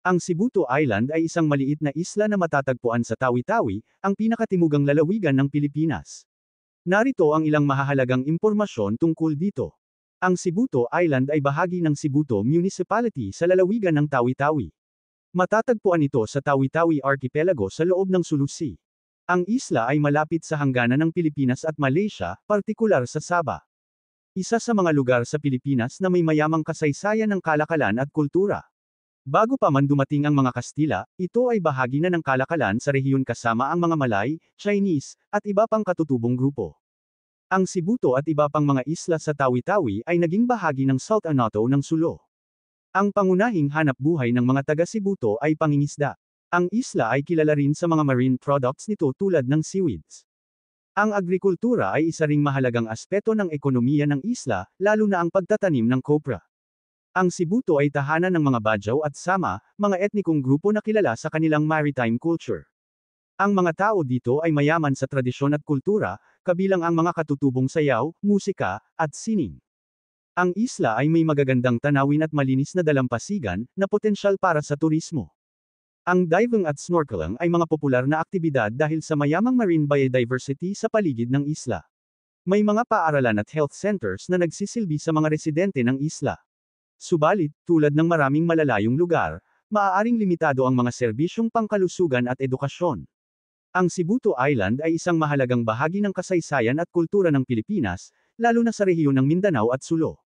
Ang Sibuto Island ay isang maliit na isla na matatagpuan sa Tawi-Tawi, ang pinakatimugang lalawigan ng Pilipinas. Narito ang ilang mahahalagang impormasyon tungkol dito. Ang Sibuto Island ay bahagi ng Sibuto Municipality sa lalawigan ng Tawi-Tawi. Matatagpuan ito sa Tawi-Tawi Archipelago sa loob ng Sulu Sea. Ang isla ay malapit sa hangganan ng Pilipinas at Malaysia, partikular sa Sabah. Isa sa mga lugar sa Pilipinas na may mayamang kasaysayan ng kalakalan at kultura. Bago pa man dumating ang mga Kastila, ito ay bahagi na ng kalakalan sa rehiyon kasama ang mga Malay, Chinese, at iba pang katutubong grupo. Ang Sibuto at iba pang mga isla sa Tawi-Tawi ay naging bahagi ng Sultanato ng Sulu. Ang pangunahing hanap buhay ng mga taga-Sibuto ay pangingisda. Ang isla ay kilala rin sa mga marine products nito tulad ng seaweeds. Ang agrikultura ay isa ring mahalagang aspeto ng ekonomiya ng isla, lalo na ang pagtatanim ng kopra. Ang Sibuto ay tahanan ng mga Bajau at Sama, mga etnikong grupo na kilala sa kanilang maritime culture. Ang mga tao dito ay mayaman sa tradisyon at kultura, kabilang ang mga katutubong sayaw, musika, at sining. Ang isla ay may magagandang tanawin at malinis na dalampasigan, na potensyal para sa turismo. Ang diving at snorkeling ay mga popular na aktibidad dahil sa mayamang marine biodiversity sa paligid ng isla. May mga paaralan at health centers na nagsisilbi sa mga residente ng isla. Subalit, tulad ng maraming malalayong lugar, maaaring limitado ang mga serbisyong pangkalusugan at edukasyon. Ang Sibuto Island ay isang mahalagang bahagi ng kasaysayan at kultura ng Pilipinas, lalo na sa rehiyon ng Mindanao at Sulu.